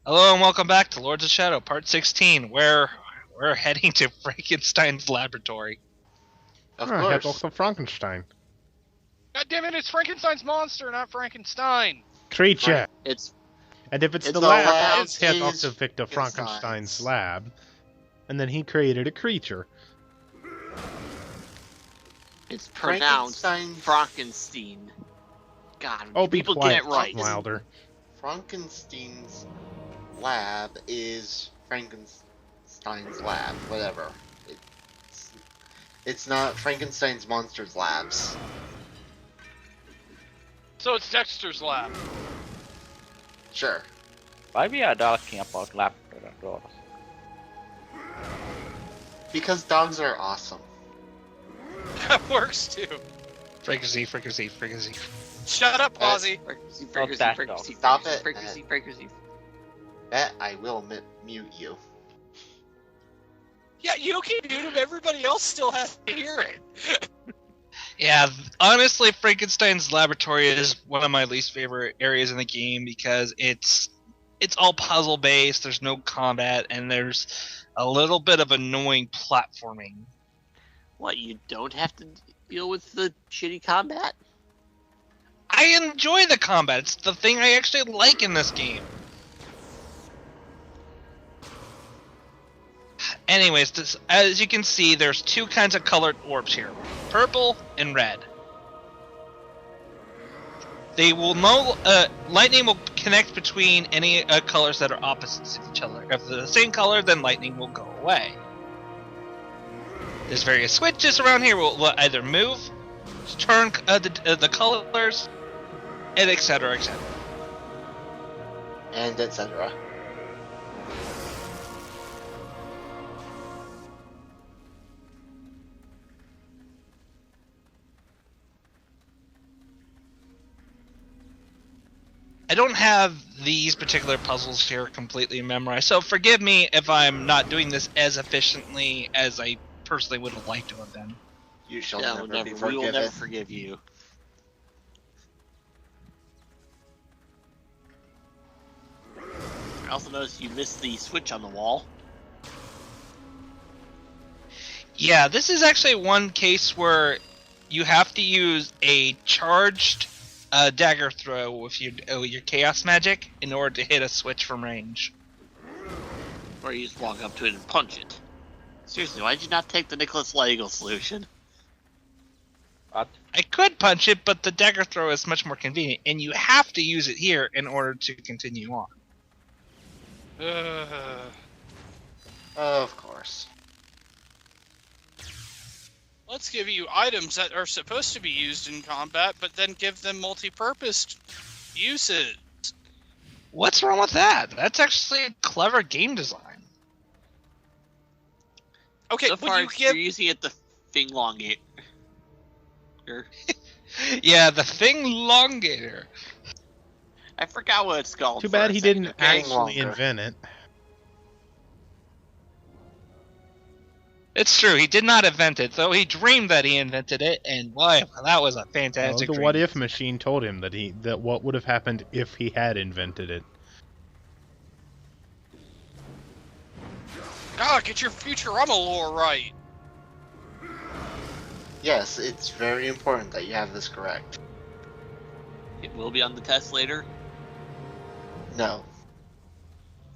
Hello and welcome back to Lords of Shadow, Part 16, where we're heading to Frankenstein's laboratory. Of Head course. off to Frankenstein. God damn it, it's Frankenstein's monster, not Frankenstein! Creature! It's And if it's It's the the lab, lab it's head off is to Victor Frankenstein's. Frankenstein's lab. And then he created a creature. pronounced Frankenstein. Frankenstein. God, Oh, be people quiet, get it right. Wilder. Frankenstein's lab is Frankenstein's lab, whatever. It's not Frankenstein's monsters labs. So it's Dexter's lab. Sure. Why we are talking about laughter and dogs? Because dogs are awesome. That works too. Fricassee. Shut up, Ozzy. Stop it, Fricassee. Bet I will mute you. Yeah, you can mute him, everybody else still has to hear it. Yeah, honestly, Frankenstein's laboratory is one of my least favorite areas in the game because it's all puzzle based, there's no combat, and there's a little bit of annoying platforming. What, you don't have to deal with the shitty combat? I enjoy the combat, it's the thing I actually like in this game. Anyways, as you can see, there's two kinds of colored orbs here. Purple and red. They will lightning will connect between any colors that are opposites of each other. If they're the same color, then lightning will go away. There's various switches around here. Will either move, turn the colors, and etc. etc. And etc. I don't have these particular puzzles here completely memorized, so forgive me if I'm not doing this as efficiently as I personally would have liked to have done. You shall No, never be we will forgiven. never forgive you. I also noticed you missed the switch on the wall. Yeah, this is actually one case where you have to use a charged dagger throw with your chaos magic in order to hit a switch from range. Or you just walk up to it and punch it. Seriously, why did you not take the Nicholas Lagel solution? What? I could punch it, but the dagger throw is much more convenient, and you have to use it here in order to continue on. Of course. Let's give you items that are supposed to be used in combat, but then give them multi-purpose uses. What's wrong with that? That's actually a clever game design. Okay, So would far, you give... you're using it the thing elongate. Yeah, the thing elongator. I forgot what it's called. Too for bad a he second. didn't Getting actually longer. invent it. It's true, he did not invent it, though he dreamed that he invented it, and boy, that was a fantastic the dream. what if machine told him that what would have happened if he had invented it. God, get your Futurama lore right. Yes, it's very important that you have this correct. It will be on the test later. No.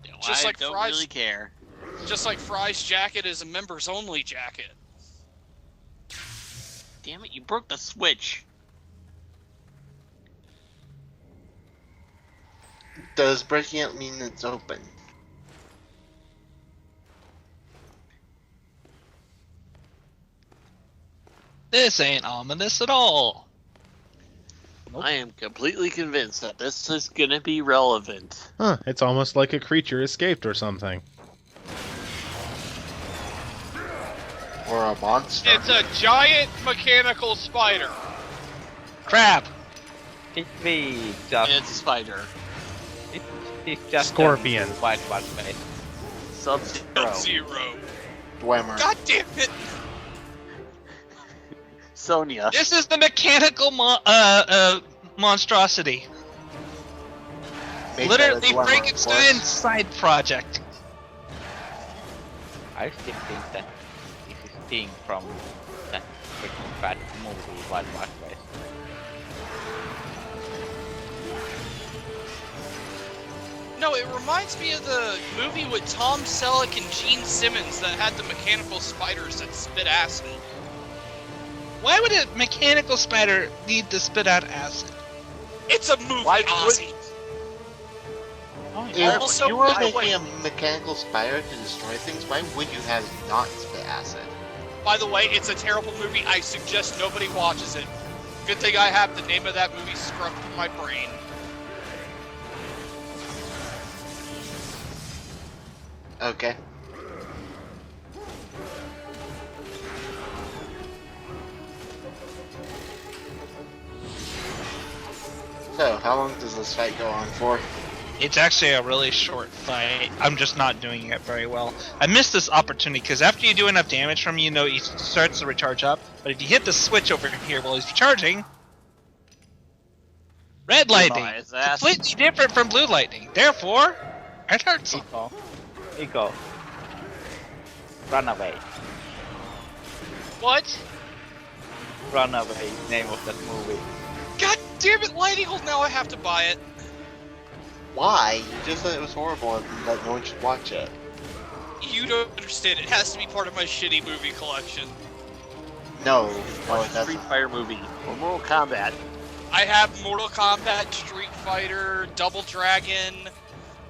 No, Just I like don't Fry's- really care. Just like Fry's jacket is a members-only jacket. Damn it, you broke the switch. Does breaking it mean it's open? This ain't ominous at all. Nope. I am completely convinced that this is gonna be relevant. Huh, it's almost like a creature escaped or something. Or a monster? It's a giant mechanical spider. Crap! It's me, just It's a spider. it's just Scorpion. a white one face. Sub-Zero. Zero. Dwemer. God damn it! Sonya. This is the mechanical monstrosity. Made by the Literally Dwemer, of Frankenstein's course. side project. I still think that this is thing from that freaking bad movie, Wild Wild West. No, it reminds me of the movie with Tom Selleck and Gene Simmons that had the mechanical spiders that spit acid. Why would a mechanical spider need to spit out acid? It's a movie, Why Ozzy. Oh, If yeah. Also, you were by the making way- a mechanical spider to destroy things, why would you have not spit acid? By the way, it's a terrible movie. I suggest nobody watches it. Good thing I have the name of that movie scrubbed from my brain. Okay. So, how long does this fight go on for? It's actually a really short fight. I'm just not doing it very well. I missed this opportunity because after you do enough damage from him, you know he starts to recharge up. But if you hit the switch over here while he's recharging, red lightning, his ass. completely different from blue lightning. Therefore, it hurts. Ego. Run away. What? Run away, name of that movie. God damn it, Lightning Bolt, now I have to buy it. Why? You just said it was horrible and that no one should watch it. You don't understand, it has to be part of my shitty movie collection. No, no, Watch it a doesn't. Street Fighter movie or Mortal Kombat. I have Mortal Kombat, Street Fighter, Double Dragon,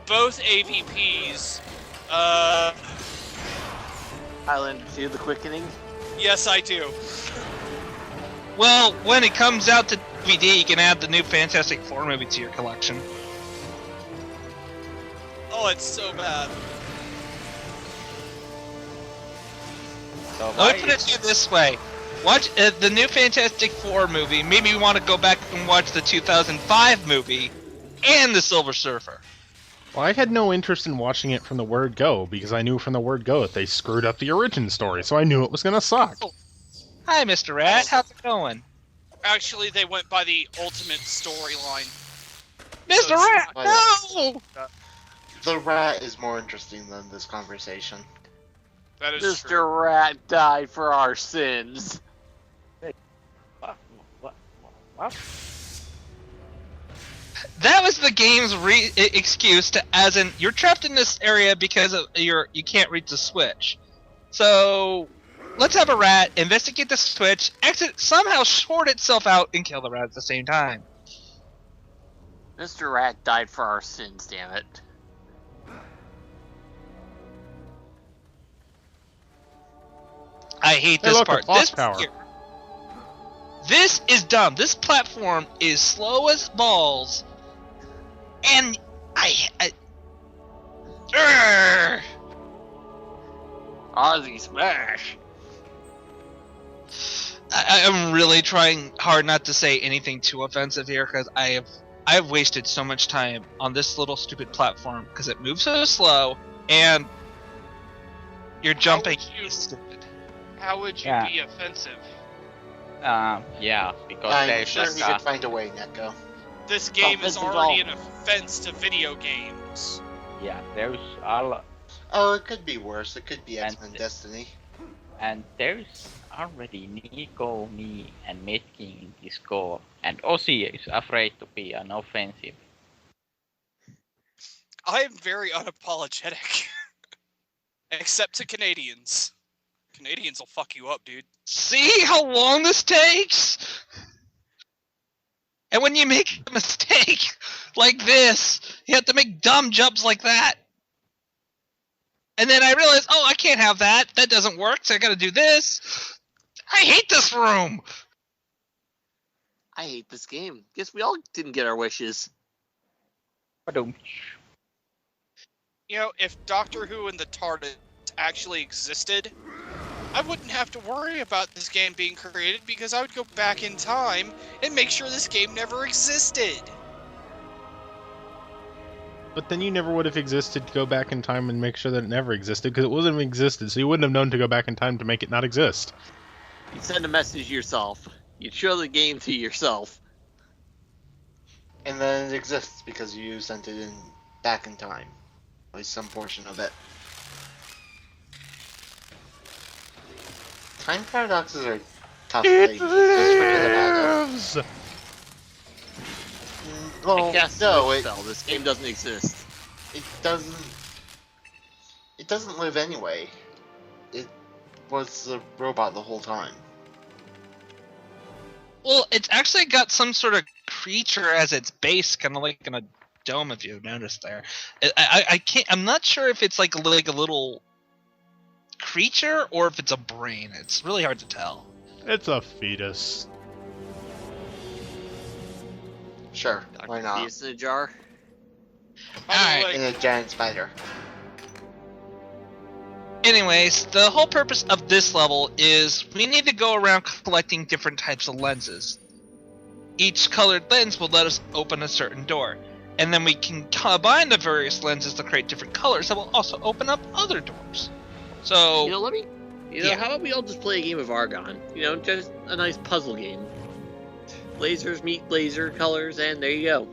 both AVPs. Highlander 2: The Quickening. Yes, I do. Well, when it comes out to DVD, you can add the new Fantastic Four movie to your collection. Oh, it's so bad. So Let me put it to you this way. Watch the new Fantastic Four movie. Maybe you want to go back and watch the 2005 movie and the Silver Surfer. Well, I had no interest in watching it from the word go, because I knew from the word go that they screwed up the origin story, so I knew it was gonna suck. Hi, Mr. Rat. How's it going? Actually, they went by the ultimate storyline. Mr. it's Rat, not- no! The rat is more interesting than this conversation. That is Mr. true. Rat died for our sins. What? That was the game's excuse to, as in, you're trapped in this area because of you can't reach the switch. So, let's have a rat investigate the switch, exit, somehow short itself out, and kill the rat at the same time. Mr. Rat died for our sins, damn it. I hate Hey, this look, a part. boss This power. here. This is dumb. This platform is slow as balls, and Urgh! Ozzy Smash! I'm really trying hard not to say anything too offensive here because I've wasted so much time on this little stupid platform because it moves so slow and you're jumping. you- is stupid. How would you Yeah. be offensive? Yeah, because I'm there's sure like you could find a way, Neko. This game is Offensive already all. an offense to video games. yeah, there's all, Oh, it could be worse. It could be And- X-Men Destiny. and there's already Nico, me, and Metking in this score, and Ozzy is afraid to be unoffensive. I am very unapologetic. Except to Canadians. Canadians will fuck you up, dude. See how long this takes? And when you make a mistake like this, you have to make dumb jumps like that. And then I realize, oh, I can't have that. That doesn't work, so I gotta do this. I hate this room. I hate this game. Guess we all didn't get our wishes. Ba-dum. You know, if Doctor Who and the TARDIS actually existed, I wouldn't have to worry about this game being created because I would go back in time and make sure this game never existed. But then you never would have existed to go back in time and make sure that it never existed, because it wouldn't have existed, so you wouldn't have known to go back in time to make it not exist. You'd send a message to yourself. You'd show the game to yourself. And then it exists because you sent it in back in time. At least some portion of it. Time paradoxes are tough It things. Just forget about them. lives! Well, I cast no, a spell. This game doesn't exist. it doesn't. It doesn't live anyway. It was a robot the whole time. Well, it's actually got some sort of creature as its base, kind of like in a dome. If you've noticed there, I can't. I'm not sure if it's like a little creature or if it's a brain. It's really hard to tell. It's a fetus. Sure, why Dr. not? Fetus in a jar. By the Alright. way, And a giant spider. Anyways, the whole purpose of this level is we need to go around collecting different types of lenses. Each colored lens will let us open a certain door, and then we can combine the various lenses to create different colors that will also open up other doors. So, How about we all just play a game of Argon? Just a nice puzzle game. Lasers meet laser colors, and there you go.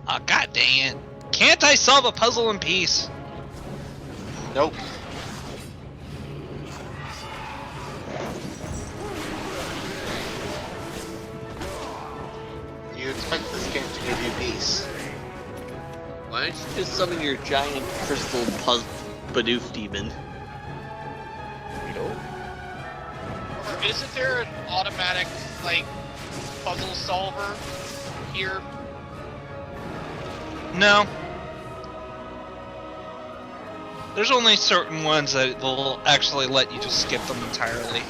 oh, god dang it. Can't I solve a puzzle in peace? Nope. You expect this game to give you peace. Why don't you just summon your giant crystal Bidoof demon? isn't there an automatic, like, puzzle solver here? No. There's only certain ones that will actually let you just skip them entirely.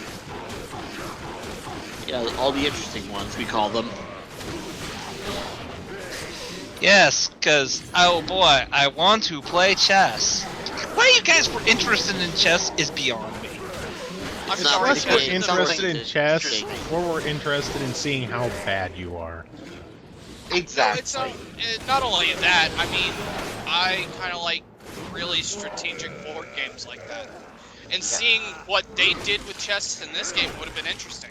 Yeah, all the interesting ones, we call them. Yes, because, oh boy, I want to play chess. Why you guys were interested in chess is beyond me. I'm Not sorry, really Unless good. we're It's interested something in to chess, shake. or we're interested in seeing how bad you are. Exactly. It's not only that. I mean, I kind of like really strategic board games like that, and seeing what they did with chess in this game would have been interesting.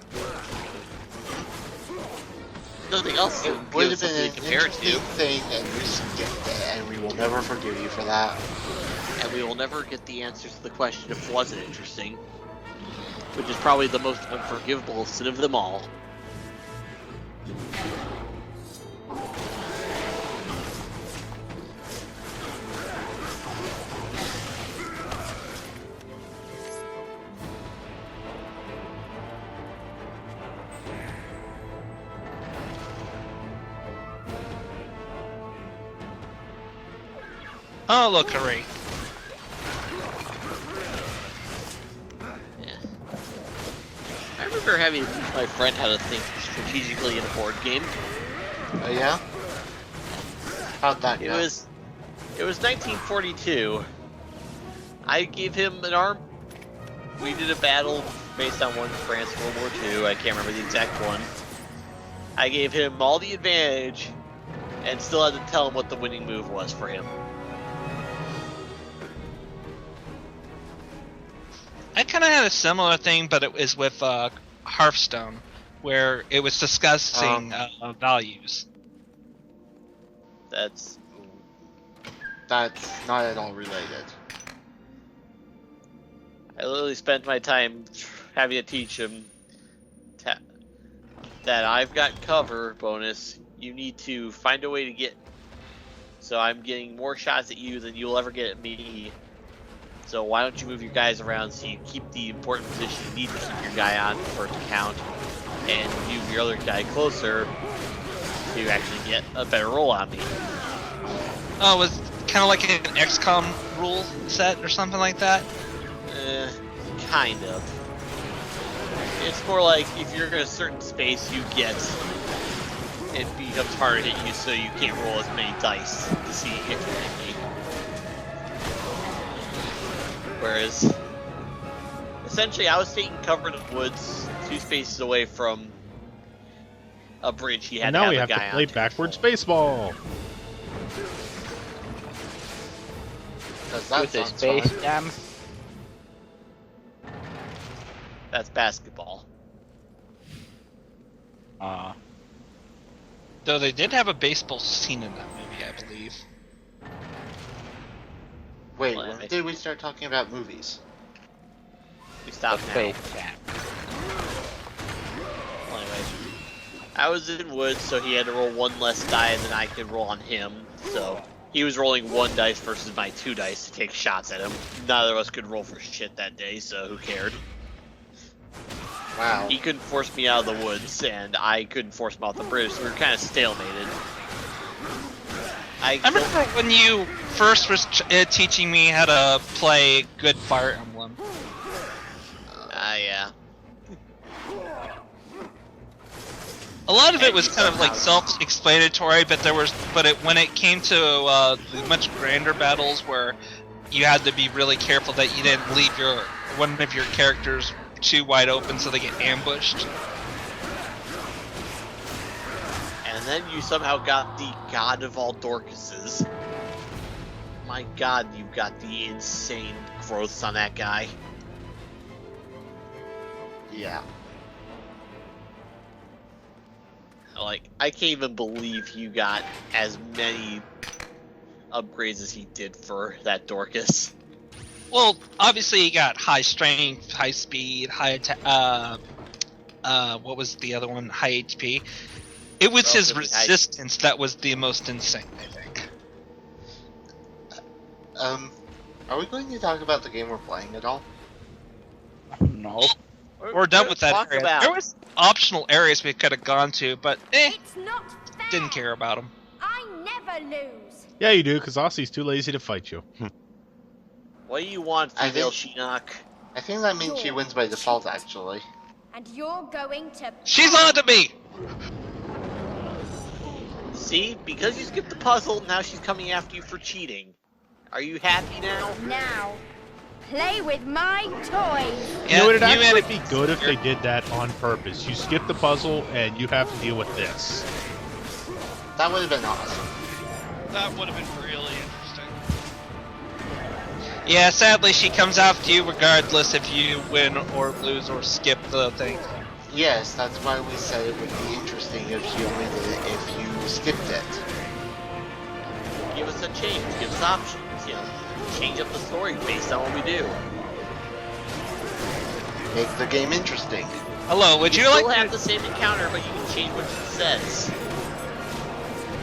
Nothing else It to would give have been something an to compare it interesting to, thing, and we skipped it, and we will never forgive you for that. and we will never get the answers to the question if it wasn't interesting, which is probably the most unforgivable sin of them all. Oh, look, hooray. Yeah. I remember having to teach my friend how to think strategically in a board game. Oh yeah? How'd that It go? was 1942. I gave him an arm. We did a battle based on one France World War II. I can't remember the exact one. I gave him all the advantage, and still had to tell him what the winning move was for him. I kind of had a similar thing, but it was with Hearthstone, where it was discussing values. That's That's not at all related. I literally spent my time having to teach him that I've got cover bonus. You need to find a way to get. So I'm getting more shots at you than you'll ever get at me. So why don't you move your guys around so you keep the important position you need to keep your guy on for it to count, and move your other guy closer to actually get a better roll on me. Oh, it was kind of like an XCOM rule set or something like that? Kind of. It's more like if you're in a certain space you get, it becomes harder to hit you, so you can't roll as many dice to see if you hit me. Whereas, essentially, I was taking cover in the woods, 2 spaces away from a bridge. He had And now to we have have a guy to play on. backwards baseball. Because that With a sounds space fun. jam. That's basketball. Though they did have a baseball scene in that movie, I believe. Wait, Well, when did we start talking about movies? We the stopped now. Space Jam. Well, anyway, I was in woods, so he had to roll one less die than I could roll on him. So he was rolling 1 dice versus my 2 dice to take shots at him. Neither of us could roll for shit that day, so who cared? Wow. He couldn't force me out of the woods, and I couldn't force him out the bridge, so we were kind of stalemated. I remember when you first was teaching me how to play good Fire Emblem. Yeah. A lot of it was kind of like self-explanatory, but when it came to the much grander battles where you had to be really careful that you didn't leave one of your characters too wide open so they get ambushed. And then you somehow got the god of all Dorcases. My god, you've got the insane growths on that guy. Yeah. Like, I can't even believe you got as many upgrades as he did for that Dorcas. Well, obviously he got high strength, high speed, high attack. What was the other one? High HP. It was his resistance that was the most insane, I think. Are we going to talk about the game we're playing at all? No. We're done with that Talk area. about- There was optional areas we could have gone to, but It's not fair. didn't care about them. I never lose. Yeah, you do, because Aussie's too lazy to fight you. What do you want, I female think- Shinnok? I think that means she wins by default, actually. And you're going to... She's on to me! See? Because you skipped the puzzle, now she's coming after you for cheating. Are you happy now? Now, play with my toys. You know, it'd you actually had be good if they did that on purpose. You skip the puzzle, and you have to deal with this. That would have been awesome. That would have been really interesting. Yeah, sadly she comes after you regardless if you win or lose or skip the thing. Yes, that's why we said it would be interesting if you only did it if you skipped it. Give us a change, give us options, you know. Change up the story based on what we do. Make the game interesting. Hello, would you still like have to... the same encounter, but you can change what it says.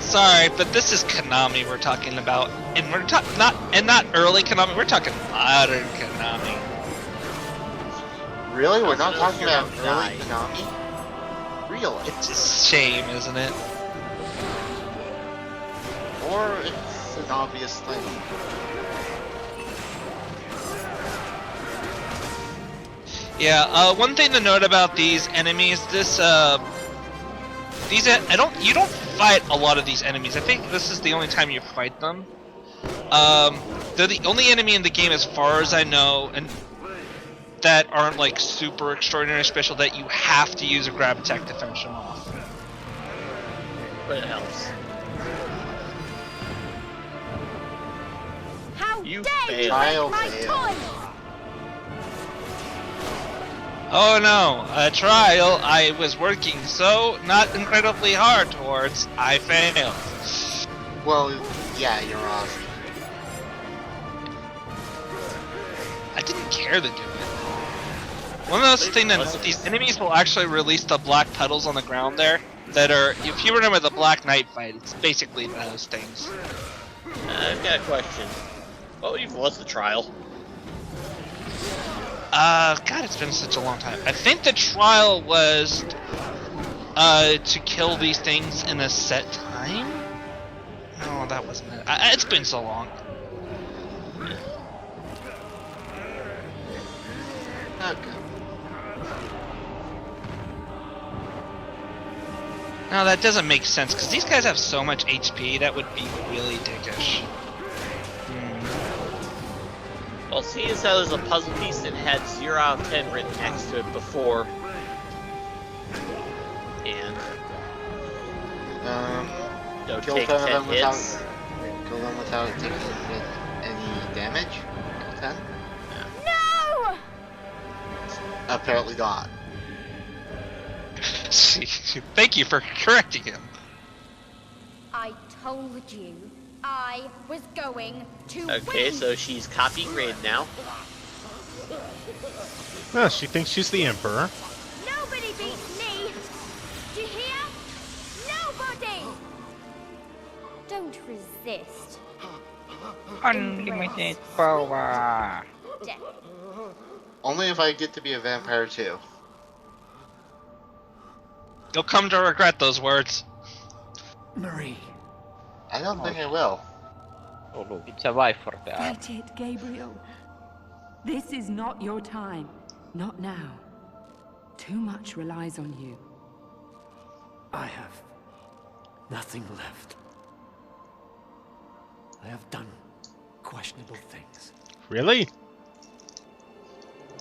Sorry, but this is Konami we're talking about, and we're not early Konami. We're talking modern Konami. Really? We're not How's talking it about gonna early Konami? Really? It's a shame, isn't it? Or it's an obvious thing. Yeah. One thing to note about these enemies, you don't fight a lot of these enemies. I think this is the only time you fight them. They're the only enemy in the game, as far as I know, and that aren't like super extraordinary special that you have to use a grab attack to finish them off. But it helps. How You dare you failed. take my Fail. toys? Oh no, a trial I was working so not incredibly hard towards, I failed. Well, yeah, you're awesome. I didn't care to do it. One of those things that these enemies will actually release the black puddles on the ground there that are, if you remember the Black Knight fight, it's basically those things. I've got a question. What even was the trial? God, it's been such a long time. I think the trial was to kill these things in a set time? No, that wasn't it. It's been so long. Okay. No, that doesn't make sense, because these guys have so much HP, that would be really dickish. Well, seeing as how there's a puzzle piece that had 0 out of 10 written next to it before, and don't Kill take 10 of 10 them without hits. kill them without taking any damage. Kill 10? No! Apparently not. Jeez. Thank you for correcting him. I told you I was going to Okay, win. so she's copying Raiden now. No, she thinks she's the Emperor. Nobody beats me. Do you hear? Nobody. Don't resist. Unlimited power. Death. Only if I get to be a vampire too. You'll come to regret those words. Marie, I don't think I will. Oh look, it's a wife for the arm. fight it, Gabriel. This is not your time. Not now. Too much relies on you. I have nothing left. I have done questionable things. Really?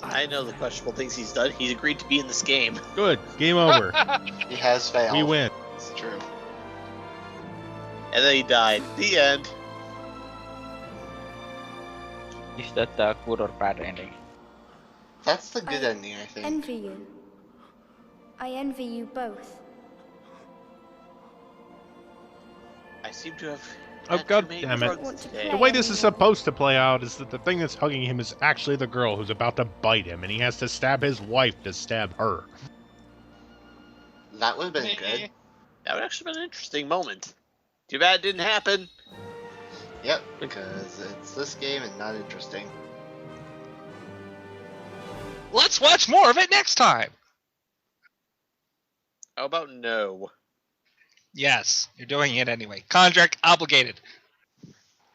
I know the questionable things he's done. He's agreed to be in this game. Good. Game over. He has failed. We win. It's true. And then he died. The end. Is that a good or bad ending? That's the good ending, I think. Envy you. I envy you both. I seem to have. Oh, had God too many damn it. drugs today. The way this is supposed to play out is that the thing that's hugging him is actually the girl who's about to bite him, and he has to stab his wife to stab her. That would have been good. That would actually been an interesting moment. Too bad it didn't happen. Yep, because it's this game and not interesting. Let's watch more of it next time. How about no? Yes, you're doing it anyway. Contract obligated.